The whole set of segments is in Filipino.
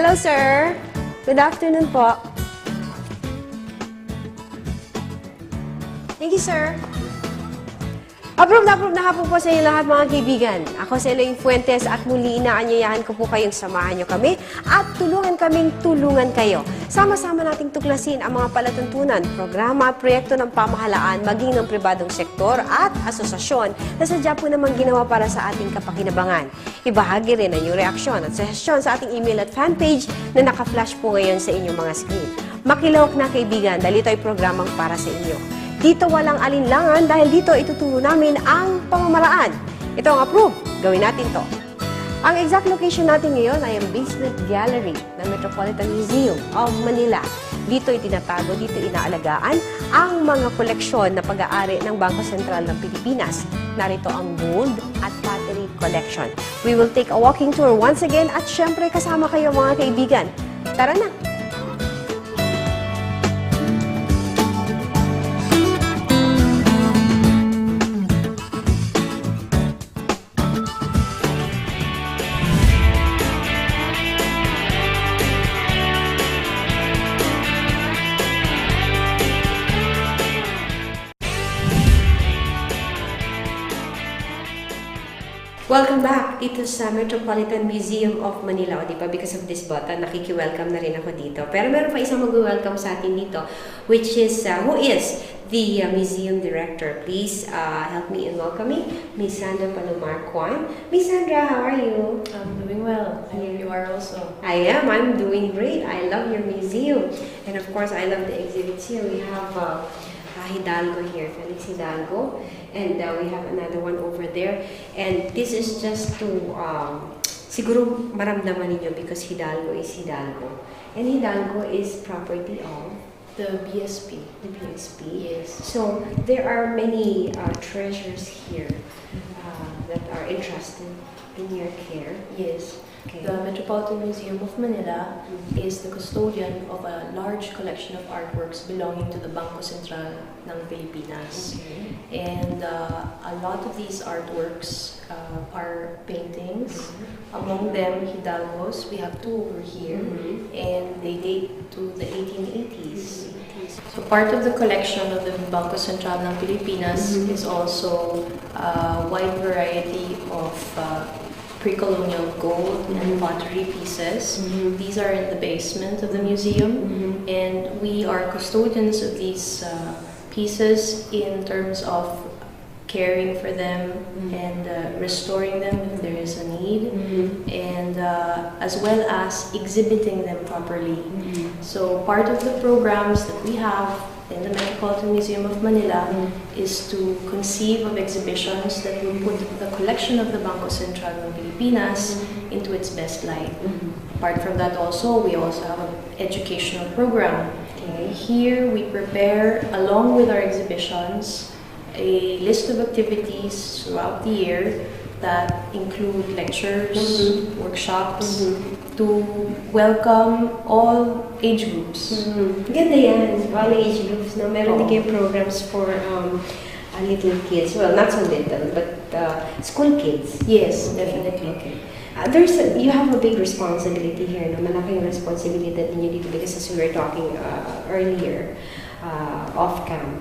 Hello, sir. Good afternoon po. Thank you, sir. Approve na po sa inyo lahat, mga kaibigan. Ako si Eloy Fuentes at muli inaanyayahan ko po kayong samahan nyo kami at tulungan kaming tulungan kayo. Sama-sama nating tuklasin ang mga palatuntunan, programa at proyekto ng pamahalaan, maging ng pribadong sektor at asosasyon na sadya po naman ginawa para sa ating kapakinabangan. Ibahagi rin ang inyong reaksyon at suggestion sa ating email at fanpage na naka-flash po ngayon sa inyong mga screen. Makilahok na kaibigan dahil ito ay programang para sa inyo. Dito walang alinlangan dahil dito ituturo namin ang pamamaraan. Ito ang approve. Gawin natin to. Ang exact location natin ngayon ay ang Basement Gallery ng Metropolitan Museum of Manila. Dito itinatago, dito inaalagaan ang mga koleksyon na pag-aari ng Bangko Sentral ng Pilipinas. Narito ang gold at pottery collection. We will take a walking tour once again at syempre kasama kayo mga kaibigan. Tara na! Welcome back dito sa Metropolitan Museum of Manila. O diba, because of this button, nakiki-welcome na rin ako dito. Pero meron pa isang mag-welcome sa atin dito, which is, who is the museum director. Please help me in welcoming Miss Sandra Palomar Kwan. Miss Sandra, how are you? I'm doing well. I hope you are also. I am. I'm doing great. I love your museum. And of course, I love the exhibits here. We have Hidalgo here, Felix Hidalgo, and we have another one over there. And this is just to, siguro maramdaman ninyo because Hidalgo is Hidalgo. And Hidalgo is property of The BSP. the BSP. Yes. So there are many treasures here that are entrusted in your care. Yes. Okay. The Metropolitan Museum of Manila is the custodian of a large collection of artworks belonging to the Bangko Sentral ng Pilipinas. Okay. And a lot of these artworks are paintings. Among them, Hidalgos. We have two over here. And they date to the 1880s. So part of the collection of the Bangko Sentral ng Pilipinas is also a wide variety of pre-colonial gold and pottery pieces. These are in the basement of the museum, and we are custodians of these pieces in terms of caring for them and restoring them if there is a need, and as well as exhibiting them properly. So part of the programs that we have in the Metropolitan Museum of Manila is to conceive of exhibitions that will put the collection of the Bangko Sentral ng Pilipinas into its best light. Apart from that also, we also have an educational program. Okay. Here we prepare, along with our exhibitions, a list of activities throughout the year that include lectures, workshops, to welcome all age groups. Ganda yan, all age groups. No? Meron din kayo programs for little kids. Well, not so little, but school kids. Yes, definitely. Okay. You have a big responsibility here. No? Malaking responsibility ninyo dito because as we were talking earlier, off-cam,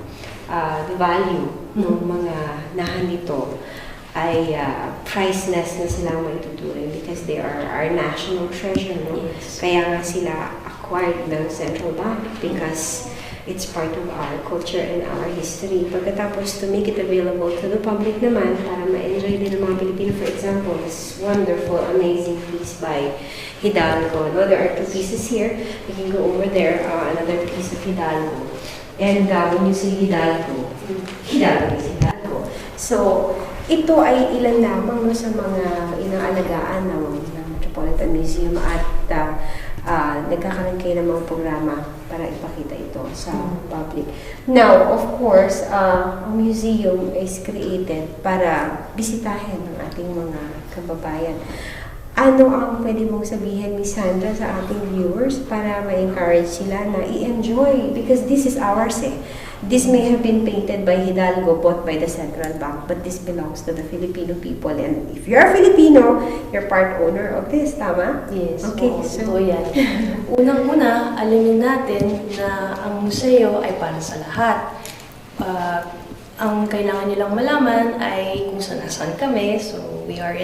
the value ng mga nahanito ay priceless na silang maituturing because they are our national treasure. No? Yes. Kaya nga sila acquired ng Central Bank because it's part of our culture and our history. Pagkatapos to make it available to the public naman para ma-enjoy din ng mga Pilipino. For example, this wonderful, amazing piece by Hidalgo. No, there are two pieces here. We can go over there, another piece of Hidalgo. And when you say Hidalgo, Hidalgo is Hidalgo. So, ito ay ilan lamang no, sa mga inaalagaan ng Metropolitan Museum at nagkakaroon kayo ng mga programa para ipakita ito sa public. Now, of course, a museum is created para bisitahin ng ating mga kababayan. Ano ang pwede mong sabihin, Miss Sandra, sa ating viewers para ma-encourage sila na i-enjoy? Because this is ours eh. This may have been painted by Hidalgo, bought by the central bank, but this belongs to the Filipino people. And if you're Filipino, you're part owner of this, tama? Yes, Okay, oo, so- totoo yan. Unang-una, alamin natin na ang museo ay para sa lahat. Ang kailangan nilang malaman ay kung saan kami. So, we are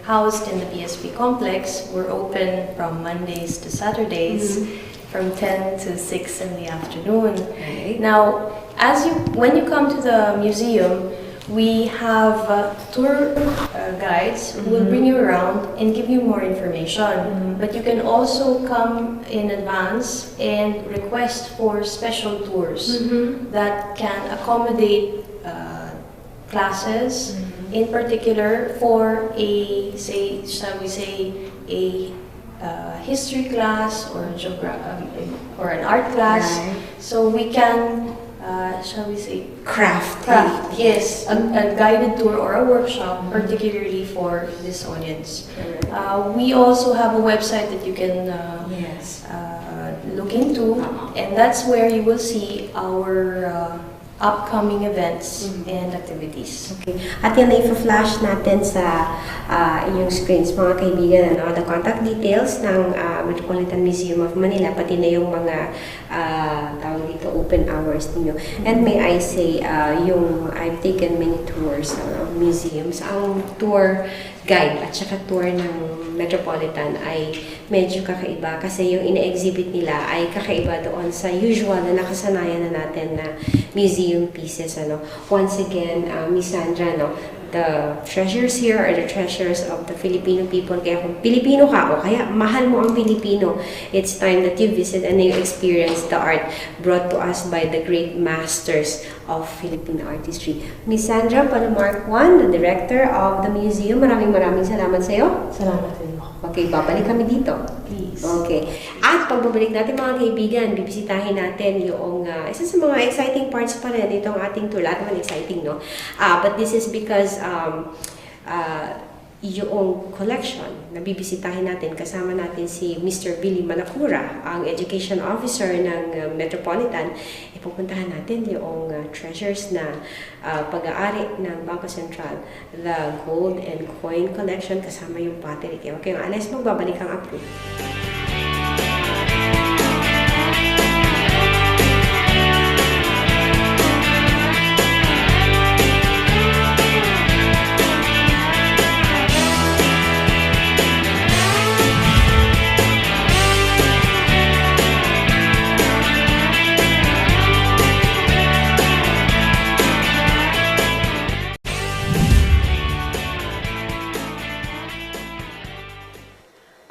housed in the PSP complex. We're open from Mondays to Saturdays from 10 to 6 in the afternoon. Right. Now, when you come to the museum, we have tour guides who will bring you around and give you more information. But you can also come in advance and request for special tours that can accommodate classes, in particular for shall we say, a history class or or an art class. Right. So we can, shall we say, Craft. yes, a guided tour or a workshop, particularly for this audience. We also have a website that you can Yes. look into, and that's where you will see our upcoming events and activities. Okay. At yan na i-flash natin sa inyong screens, mga kaibigan, ano, the contact details ng Metropolitan Museum of Manila, pati na yung mga tawag dito, open hours ninyo. And may I say, I've taken many tours of museums. Ang tour guide at saka tour ng Metropolitan ay medyo kakaiba kasi yung ina-exhibit nila ay kakaiba doon sa usual na nakasanayan na natin na museum pieces. Ano. Once again, Miss Sandra, no, the treasures here are the treasures of the Filipino people. Kaya kung Pilipino ka o kaya mahal mo ang Pilipino, it's time that you visit and you experience the art brought to us by the great masters of Philippine artistry. Miss Sandra Palamark Juan, the director of the museum, maraming salamat sa iyo. Salamat din po. Okay, babalik kami dito. Please. Okay. At pagbabalik natin mga kaibigan, bibisitahin natin yung isa sa mga exciting parts pa rin itong ating tour. Lahat naman exciting, no? But this is because yung collection na bibisitahin natin, kasama natin si Mr. Billy Malacura, ang Education Officer ng Metropolitan. Ipupuntahan natin yung treasures na pag-aari ng Bangko Sentral, the gold and coin collection, kasama yung pottery. Okay, alas magbabalik ang approve.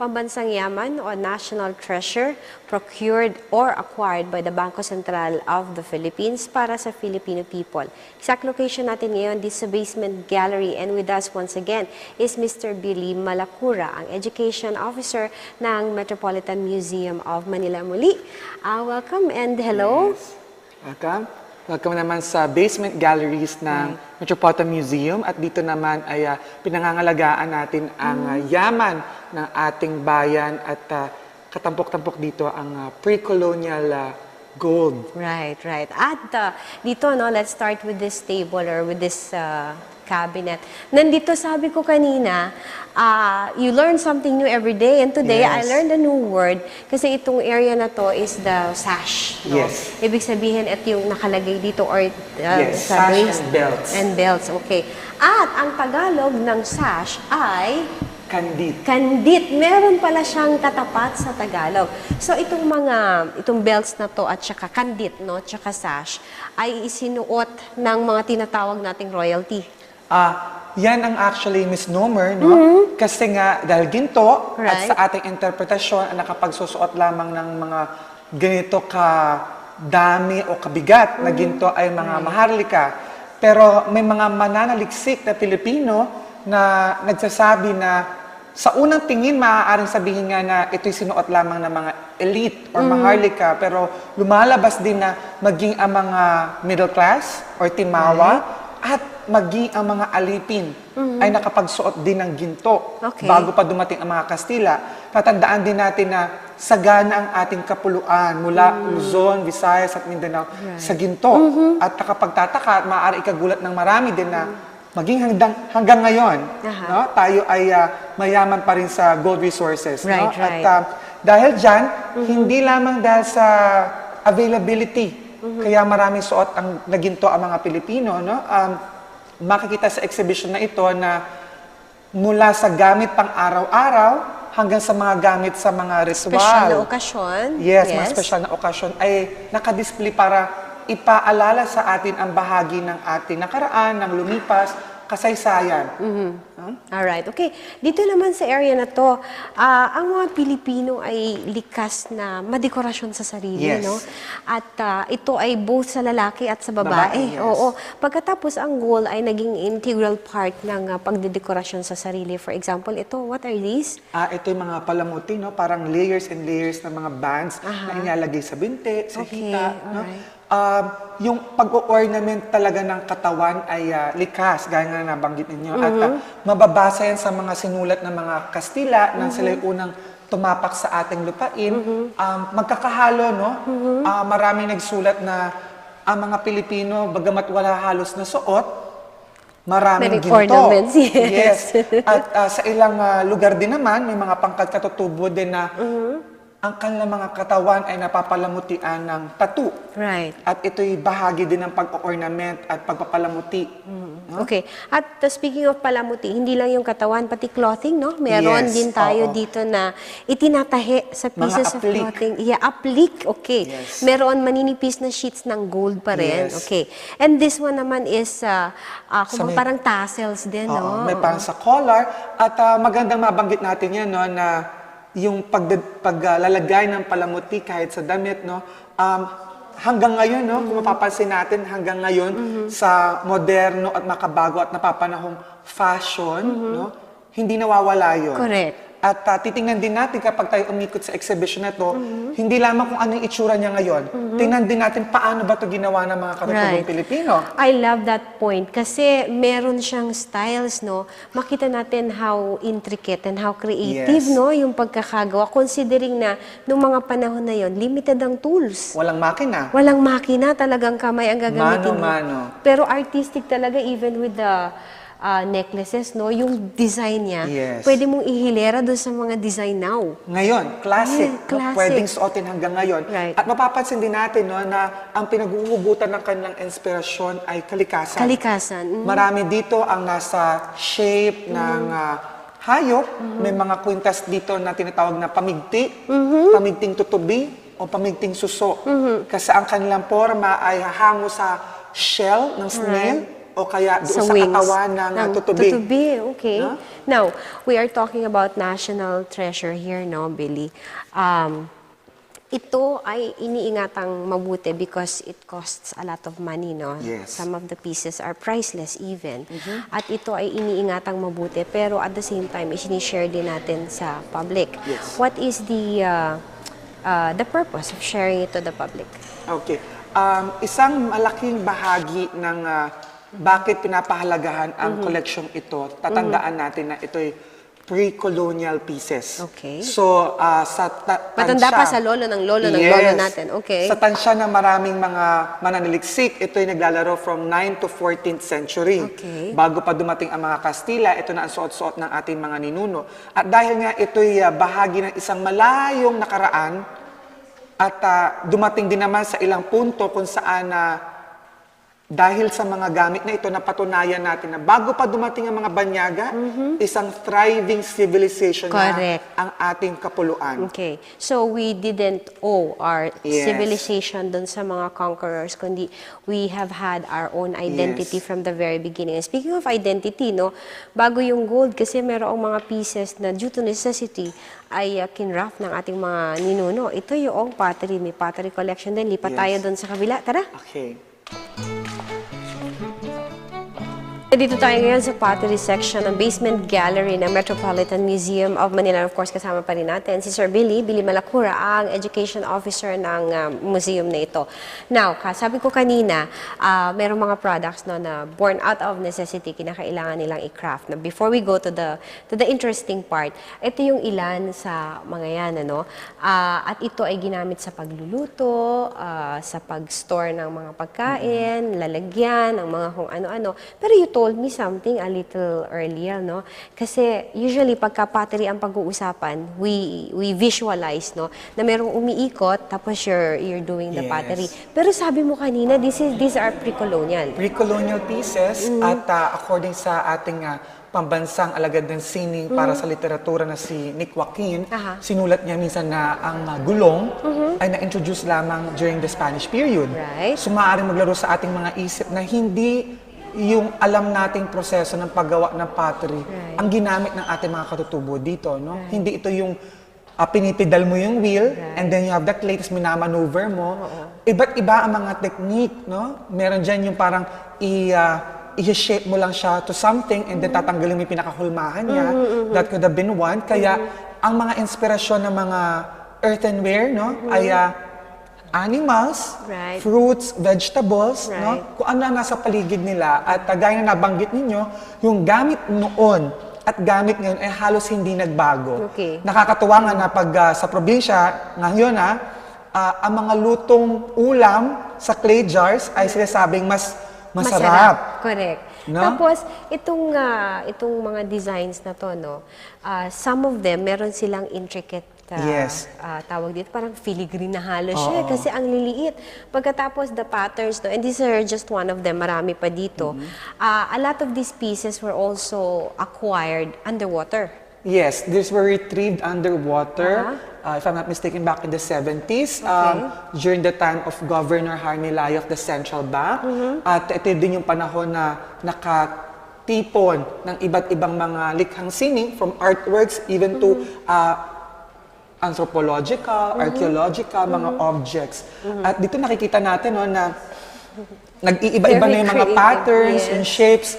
Pambansang yaman o national treasure procured or acquired by the Bangko Sentral of the Philippines para sa Filipino people. Exact location natin ngayon, this sa basement gallery, and with us once again is Mr. Billy Malacura, ang Education Officer ng Metropolitan Museum of Manila. Muli, welcome and hello. Yes. Welcome. Welcome naman sa basement galleries ng Metropolitan Museum, at dito naman ay pinangangalagaan natin ang yaman ng ating bayan at katampok-tampok dito ang pre-colonial gold. Right. At dito, no, let's start with this table or with this cabinet. Nandito, sabi ko kanina, you learn something new every day, and today I Yes. learned a new word kasi itong area na to is the sash. No? Yes. Ibig sabihin, ito yung nakalagay dito or Yes, sa sash base. and belts. And belts, okay. At ang Tagalog ng sash ay Candid. kandit. Meron pala siyang katapat sa Tagalog. So itong belts na to at saka kandit, no, tsaka sash ay isinuot ng mga tinatawag nating royalty. Yan ang actually misnomer, no? Kasi nga, dahil ginto, Right. at sa ating interpretasyon, nakapagsusuot lamang ng mga ganito ka-dami o kabigat na ginto ay mga maharlika. Pero may mga mananaliksik na Pilipino na nagsasabi na sa unang tingin, maaaring sabihin nga na ito'y sinuot lamang ng mga elite or maharlika, pero lumalabas din na maging ang mga middle class or timawa at maging ang mga alipin ay nakapagsuot din ng ginto Okay. bago pa dumating ang mga Kastila. Tatandaan din natin na sagana ang ating kapuluan mula Luzon, Visayas at Mindanao sa ginto. At nakapagtataka at maaari ikagulat ng marami din na maging hanggang ngayon, Aha. no, tayo ay mayaman pa rin sa gold resources. No? Right, right. At dahil dyan, hindi lamang dahil sa availability, kaya maraming suot ang naginto ang mga Pilipino. No? Makikita sa exhibition na ito na mula sa gamit pang araw-araw hanggang sa mga gamit sa mga ritual. Special na okasyon. Yes, mga special na okasyon ay nakadisplay para ipaalala sa atin ang bahagi ng ating nakaraan, ng lumipas, kasaysayan. Alright, okay. Dito naman sa area na to, ang mga Pilipino ay likas na madekorasyon sa sarili, Yes. no? At ito ay both sa lalaki at sa babae. Babae, yes. Oo. Pagkatapos ang gold ay naging integral part ng pagdedekorasyon sa sarili. For example, ito, what are these? Ito yung mga palamuti, no? Parang layers and layers ng mga bands na inalagay sa binti, sa Okay, hita. No? alright. Yung pag-ornament talaga ng katawan ay likas, gaya nga nabanggit ninyo. At mababasa yan sa mga sinulat ng mga Kastila nang sila yung unang tumapak sa ating lupain. Magkakahalo, no? Maraming nagsulat na ang mga Pilipino, bagamat wala halos na suot, maraming Many ginto. ornaments, yes. At sa ilang lugar din naman, may mga pangkat katutubo din na ang kanilang mga katawan ay napapalamutian ng tattoo. Right. At ito'y bahagi din ng pag-ornament at pagpapalamuti. No? Okay. At speaking of palamuti, hindi lang yung katawan, pati clothing, no? Meron Yes, din tayo oo. dito na itinatahi sa pieces of applique. clothing. Yeah, applique. Okay. Yes. Meron maninipis na sheets ng gold pa rin. Yes. Okay. And this one naman is may- parang tassels din, Oo, no? may parang sa collar. At magandang mabanggit natin yan, no, na yung paglalagay ng palamuti kahit sa damit, no, hanggang ngayon, no, kung mapapansin natin, hanggang ngayon, sa moderno at makabago at napapanahong fashion, no, hindi nawawala yun. Correct. At titingnan din natin kapag tayo umikot sa exhibition na to, hindi lamang kung ano yung itsura niya ngayon. Tingnan din natin paano ba ito ginawa ng mga katutubong Right. Pilipino. I love that point kasi meron siyang styles, no? Makita natin how intricate and how creative, Yes. no? Yung pagkakagawa. Considering na nung mga panahon na yon, limited ang tools. Walang makina. Walang makina, talagang kamay ang gagamitin mo. Mano-mano. Pero artistic talaga even with the necklaces, no? Yung design niya. Yes. Pwede mong ihilera doon sa mga design now. Ngayon, classic. Yeah, no? classic. Pwedeng suotin hanggang ngayon. Right. At mapapansin din natin, no, na ang pinag-uugutan ng kanilang inspirasyon ay kalikasan. Kalikasan. Marami dito ang nasa shape ng hayop. May mga kwintas dito na tinatawag na pamigti, pamigting tutubi, o pamigting suso. Kasi ang kanilang forma ay hahango sa shell ng snail, o kaya doon sa wings katawan ng tutubi. Tutubi, okay. No? Now, we are talking about national treasure here, no, Billy? Ito ay iniingatang mabuti because it costs a lot of money, no? Yes. Some of the pieces are priceless even. At ito ay iniingatang mabuti, pero at the same time, isinishare din natin sa public. Yes. What is the purpose of sharing it to the public? Okay. Isang malaking bahagi ng bakit pinapahalagahan ang collection ito, tatandaan natin na ito'y pre-colonial pieces. Okay. So, sa Matanda tansya, pa sa lolo ng lolo ng lolo natin. Okay. Sa tansya ng maraming mga mananaliksik, ito'y naglalaro from 9th to 14th century. Okay. Bago pa dumating ang mga Kastila, ito na ang suot-suot ng ating mga ninuno. At dahil nga ito'y bahagi ng isang malayong nakaraan, at dumating din naman sa ilang punto kung saan dahil sa mga gamit na ito, napatunayan natin na bago pa dumating ang mga banyaga, isang thriving civilization Correct. na ang ating kapuluan. Okay. So, we didn't owe our Yes. civilization dun sa mga conquerors, kundi we have had our own identity Yes. from the very beginning. And speaking of identity, no, bago yung gold, kasi merong mga pieces na due to necessity ay kinraft ng ating mga ninuno. Ito yung pottery. May pottery collection din. Lipat Yes. tayo dun sa kabila. Tara! Okay. Dito tayo ngayon sa pottery section ng basement gallery ng Metropolitan Museum of Manila. Of course, kasama pa rin natin si Sir Billy Malacura, ang education officer ng museum na ito. Now, sabi ko kanina, merong mga products no, na born out of necessity, kinakailangan nilang i-craft. Now, before we go to the interesting part, ito yung ilan sa mga yan. Ano? At ito ay ginamit sa pagluluto, sa pag-store ng mga pagkain, lalagyan, ng mga kung ano-ano. Pero you told me something a little earlier, no? Kasi usually pagka pottery ang pag-uusapan, we visualize, no, na merong umiikot tapos you're doing the Yes. pottery. Pero sabi mo kanina, these are pre-colonial. Pre-colonial pieces at according sa ating pambansang alagad ng sining para sa literatura na si Nick Joaquin, Aha. sinulat niya minsan na ang gulong ay na-introduce lamang during the Spanish period. Right. So maaaring maglaro sa ating mga isip na hindi yung alam nating proseso ng paggawa ng pottery Right. ang ginamit ng ating mga katutubo dito, no? Hindi ito yung pinipidal mo yung wheel and then you have the clay, tapos minamaneuver mo. Iba't iba ang mga technique, no? Meron dyan yung parang i-shape mo lang siya to something and then tatanggalin mo yung pinakahulmahan niya. That could have been one. Kaya ang mga inspirasyon ng mga earthenware, no, ay animals, Right. fruits, vegetables, Right. no? Kung ano ang nasa paligid nila. At gaya na nabanggit ninyo, yung gamit noon at gamit ngayon ay halos hindi nagbago. Okay. Nakakatuwa nga na pag sa probinsya, ngayon ang mga lutong ulam sa clay jars ay sinasabing mas masarap. Correct. No? Tapos, itong mga designs na to, no, some of them, meron silang intricate Yes. tawag dito, parang filigree na halos siya kasi ang liliit. Pagkatapos the patterns, no, and these are just one of them, marami pa dito. A lot of these pieces were also acquired underwater. Yes, these were retrieved underwater, if I'm not mistaken, back in the 70s, during the time of Governor Harmy Lai of the Central Bank. At ito din yung panahon na nakatipon ng iba't ibang mga likhang sining, from artworks even to anthropological, archaeological, mga objects. At dito nakikita natin no, na nag-iiba-iba na yung mga Very patterns creative, and shapes.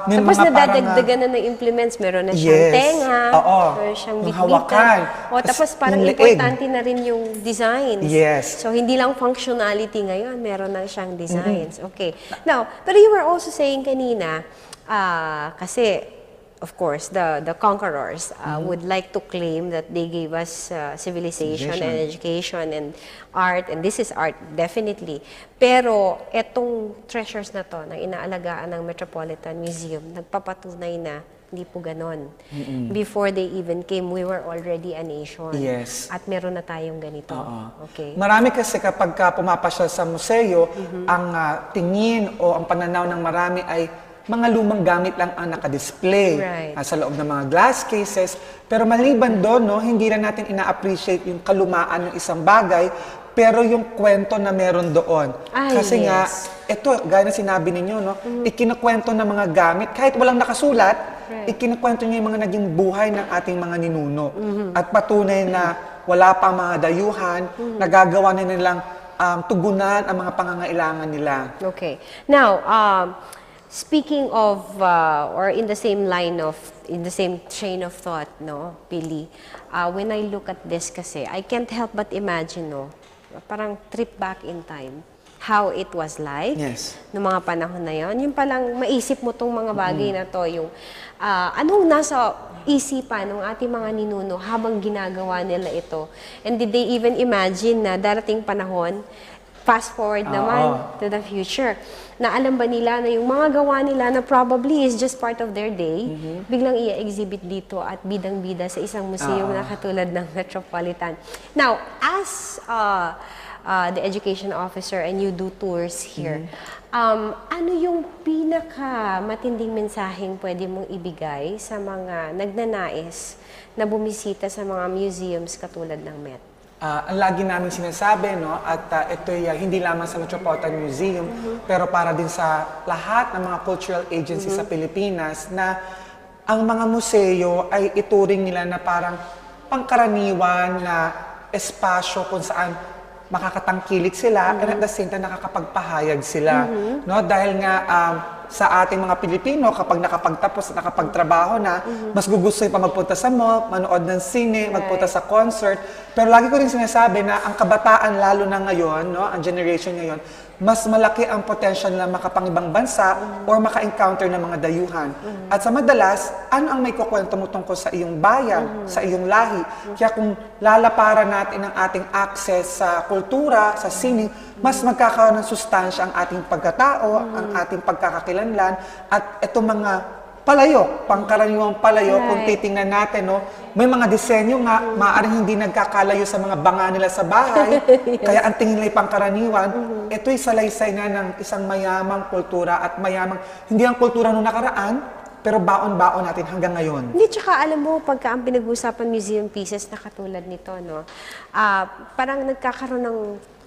May Tapos mga parang, nadadagdagan na ng implements, meron na siyang Yes. tenga, Oo. meron siyang Yung bitbitan. hawakan. O, tapos Tas parang yung leeg. importante na rin yung designs. Yes. So, hindi lang functionality ngayon, meron na siyang designs. Okay. Now, pero you were also saying kanina, kasi, of course, the conquerors would like to claim that they gave us civilization and education and art, and this is art, definitely. Pero etong treasures na to, na inaalagaan ng Metropolitan Museum, nagpapatunay na hindi po ganon. Before they even came, we were already a nation. Yes. At meron na tayong ganito. Okay. Marami kasi kapag pumapasyal sa museo, ang tingin o ang pananaw ng marami ay mga lumang gamit lang ang nakadisplay Right. sa loob ng mga glass cases. Pero maliban doon, no, hindi na natin ina-appreciate yung kalumaan ng isang bagay, pero yung kwento na meron doon. Ay, Kasi nga, yes. ito, gaya na sinabi ninyo, no, ikinakwento ng mga gamit, kahit walang nakasulat, ikinakwento niya yung mga naging buhay ng ating mga ninuno. At patunay na wala pa mga dayuhan, nagagawa na nilang tugunan ang mga pangangailangan nila. Okay. Now, speaking of, or in the same train of thought, no, Billy, when I look at this kasi, I can't help but imagine, no, parang trip back in time, how it was like, Yes. noong mga panahon na yon. Yung palang maisip mo tong mga bagay na to, yung anong nasa isipan ng ating mga ninuno habang ginagawa nila ito. And did they even imagine na darating panahon, fast forward naman to the future, na alam ba nila na yung mga gawa nila na probably is just part of their day, biglang i-exhibit dito at bidang-bida sa isang museum na katulad ng Metropolitan. Now, as the education officer and you do tours here, ano yung pinaka-matinding mensaheng pwede mong ibigay sa mga nagnanais na bumisita sa mga museums katulad ng Met? Ang lagi namin sinasabi, no, at ito'y hindi lamang sa Metropolitan Museum, pero para din sa lahat ng mga cultural agencies sa Pilipinas, na ang mga museo ay ituring nila na parang pangkaraniwan na espasyo kung saan makakatangkilik sila and at the same time nakakapagpahayag sila. No? Dahil nga sa ating mga Pilipino kapag nakapagtapos at nakapagtrabaho na, mas gugustuhin pa magpunta sa mall, manood ng sine, magpunta sa concert. Pero lagi ko rin sinasabi na ang kabataan lalo na ngayon, no, ang generation ngayon, mas malaki ang potential na makapangibang bansa or maka-encounter ng mga dayuhan. At sa madalas, ano ang may kukwento mo tungkol sa iyong bayan, sa iyong lahi? Kaya kung lalaparan natin ang ating access sa kultura, sa sining, mas magkakaroon ng sustansya ang ating pagkatao, ang ating pagkakakilanlan, at itong mga palayok, pangkaraniwang palayok, kung titingnan natin, no, may mga disenyo nga, maaaring hindi nagkakalayo sa mga banga nila sa bahay, kaya ang tingin nila pangkaraniwan, ito'y salaysay na ng isang mayamang kultura at mayamang, hindi ang kultura nung nakaraan, pero baon-baon natin hanggang ngayon. Hindi, tsaka alam mo, pagka ang pinag-uusapan museum pieces na katulad nito, no, parang nagkakaroon ng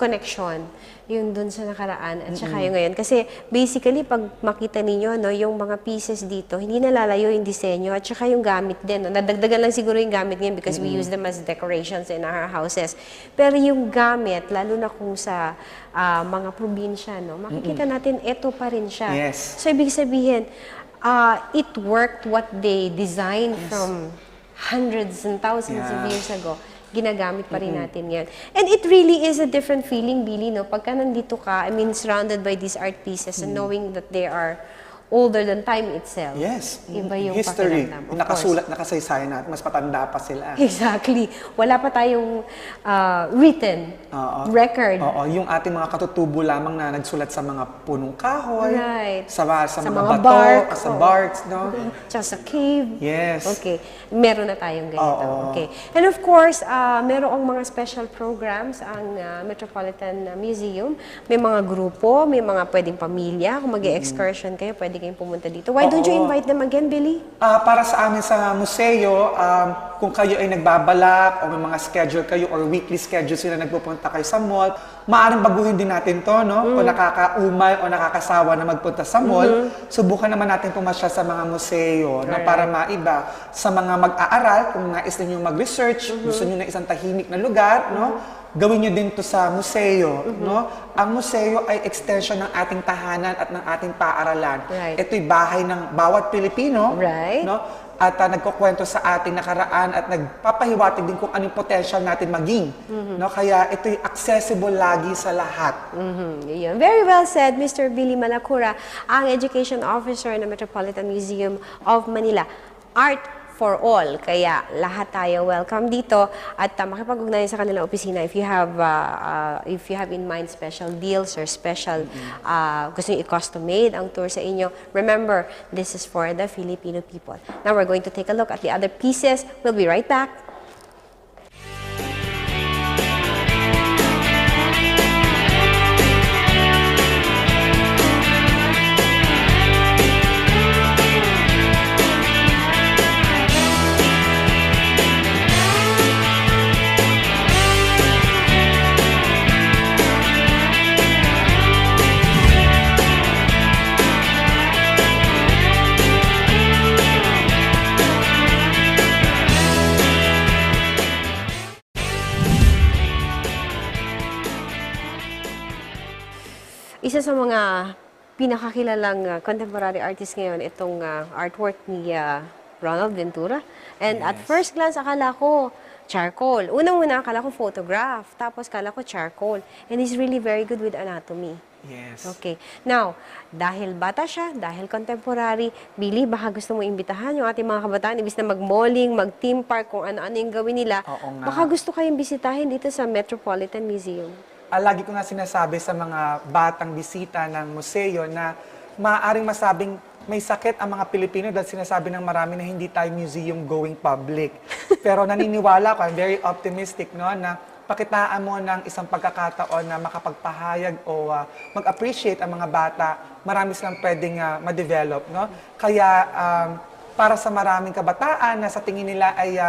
connection yung dun sa nakaraan at saka yung ngayon. Kasi basically, pag makita ninyo, no, yung mga pieces dito, hindi nalalayo yung disenyo at saka yung gamit din. No? Nadagdagan lang siguro yung gamit ngayon because we use them as decorations in our houses. Pero yung gamit, lalo na kung sa mga probinsya, no, makikita natin, eto pa rin siya. Yes. So, ibig sabihin, it worked what they designed from hundreds and thousands of years ago. Ginagamit pa rin natin yan. And it really is a different feeling, Billy, no? Pagka nandito ka, I mean, surrounded by these art pieces and knowing that they are older than time itself. Yes. Iba yung history. pakiramdam, of Nakasulat, nakasaysayan natin, mas patanda pa sila. Exactly. Wala pa tayong written record. Oo, yung ating mga katutubo lamang na nagsulat sa mga punong kahoy, Right. sa mga mga bato, bark, sa barks, no? Tsaka sa cave. Yes. Okay. Meron na tayong ganito. Oo. Okay. And of course, merong mga special programs ang Metropolitan Museum. May mga grupo, may mga pwedeng pamilya. Kung mag-excursion kayo, pwede kayong pumunta dito. Why don't you invite them again, Billy? Para sa amin sa museo, kung kayo ay nagbabalak o may mga schedule kayo or weekly schedule sila nagpupunta kayo sa mall, maaaring baguhin din natin to, no? Kung nakakaumay o nakakasawa na magpunta sa mall, subukan naman natin pumasya sa mga museo na para maiba sa mga mag-aaral, kung nais ninyo mag-research, gusto niyo na isang tahimik na lugar, no? Gawin nyo din to sa museo, no? Ang museo ay extension ng ating tahanan at ng ating paaralan. Right. Ito'y bahay ng bawat Pilipino, Right. no? At nagkukwento sa ating nakaraan at nagpapahiwatig din kung anong potential natin maging, no? Kaya ito'y accessible lagi sa lahat. Yun. Very well said, Mr. Billy Malacura, ang Education Officer ng Metropolitan Museum of Manila. Art for all. Kaya lahat tayo welcome dito at makipag-ugnayan sa kanilang opisina if you have in mind special deals or special gusto niyo i-custom made ang tour sa inyo. Remember, this is for the Filipino people. Now we're going to take a look at the other pieces. We'll be right back. Isa sa mga pinakakilalang contemporary artist ngayon, itong artwork ni Ronald Ventura. And at first glance, akala ko charcoal. Unang-una, akala ko photograph. Tapos akala ko charcoal. And he's really very good with anatomy. Yes. Okay. Now, dahil bata siya, dahil contemporary, Billy, baka gusto mo imbitahan yung ating mga kabataan, ibis na mag-malling, mag-theme park, kung ano-ano yung gawin nila. Oo nga. Baka gusto kayong bisitahin dito sa Metropolitan Museum. Lagi ko nga sinasabi sa mga batang bisita ng museo na maaaring masabing may sakit ang mga Pilipino dahil sinasabi ng marami na hindi tayo museum going public. Pero naniniwala ko, I'm very optimistic, no, na pakitaan mo ng isang pagkakataon na makapagpahayag o mag-appreciate ang mga bata, marami silang pwedeng ma-develop, no? Kaya para sa maraming kabataan na sa tingin nila ay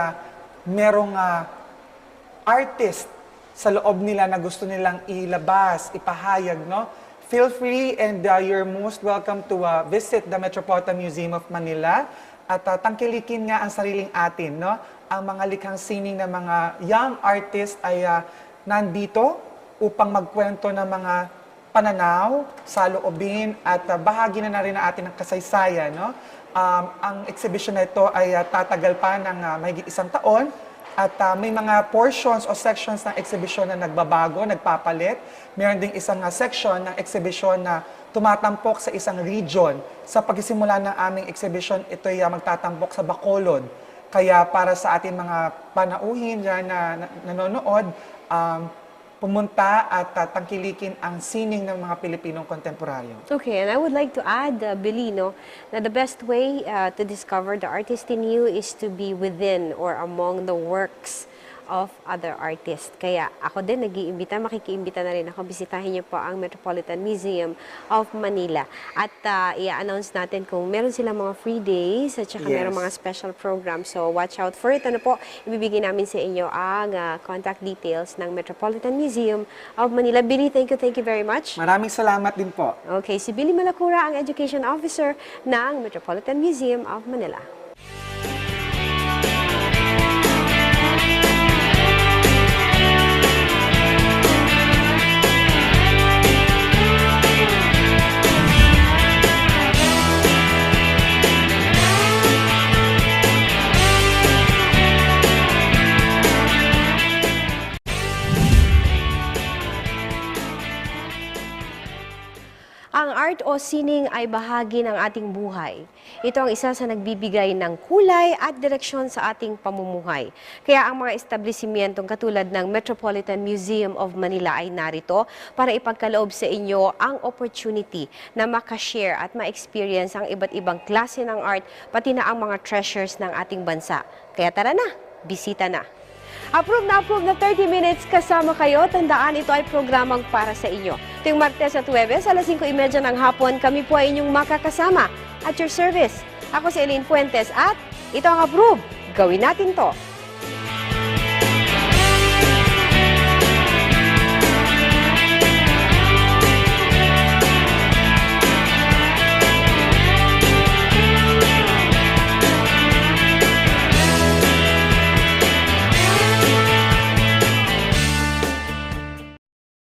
merong artist sa loob nila na gusto nilang ilabas, ipahayag, no? Feel free and you're most welcome to visit the Metropolitan Museum of Manila at tangkilikin nga ang sariling atin, no? Ang mga likhang sining ng mga young artists ay nandito upang magkwento ng mga pananaw, saloobin at bahagi na rin na atin ng kasaysayan. No? Ang exhibition na ito ay tatagal pa ng mahigit 1 taon at may mga portions o sections ng exhibition na nagbabago, nagpapalit. Meron ding isang section ng exhibition na tumatampok sa isang region. Sa pagsisimula ng aming exhibition, ito ay magtatampok sa Bacolod. Kaya para sa ating mga panauhin dyan na nanonood, pumunta at tangkilikin ang sining ng mga Pilipinong kontemporaryo. Okay, and I would like to add, Billy, no, na the best way to discover the artist in you is to be within or among the works of other artists. Kaya ako din makikiimbita na rin ako. Bisitahin niyo po ang Metropolitan Museum of Manila. At i-announce natin kung meron silang mga free days at saka meron mga special programs. So watch out for it. Ano po, ibibigay namin sa inyo ang contact details ng Metropolitan Museum of Manila. Billy, thank you very much. Maraming salamat din po. Okay, si Billy Malacura, ang Education Officer ng Metropolitan Museum of Manila. Ang art o sining ay bahagi ng ating buhay. Ito ang isa sa nagbibigay ng kulay at direksyon sa ating pamumuhay. Kaya ang mga establishmentong katulad ng Metropolitan Museum of Manila ay narito para ipagkaloob sa inyo ang opportunity na makashare at ma-experience ang iba't ibang klase ng art, pati na ang mga treasures ng ating bansa. Kaya tara na, bisita na! Approve na 30 minutes kasama kayo. Tandaan, ito ay programang para sa inyo. Tuwing Martes at Huwebes, alas 5:30 ng hapon, kami po ay inyong makakasama at your service. Ako si Elaine Fuentes at ito ang Approve. Gawin natin to.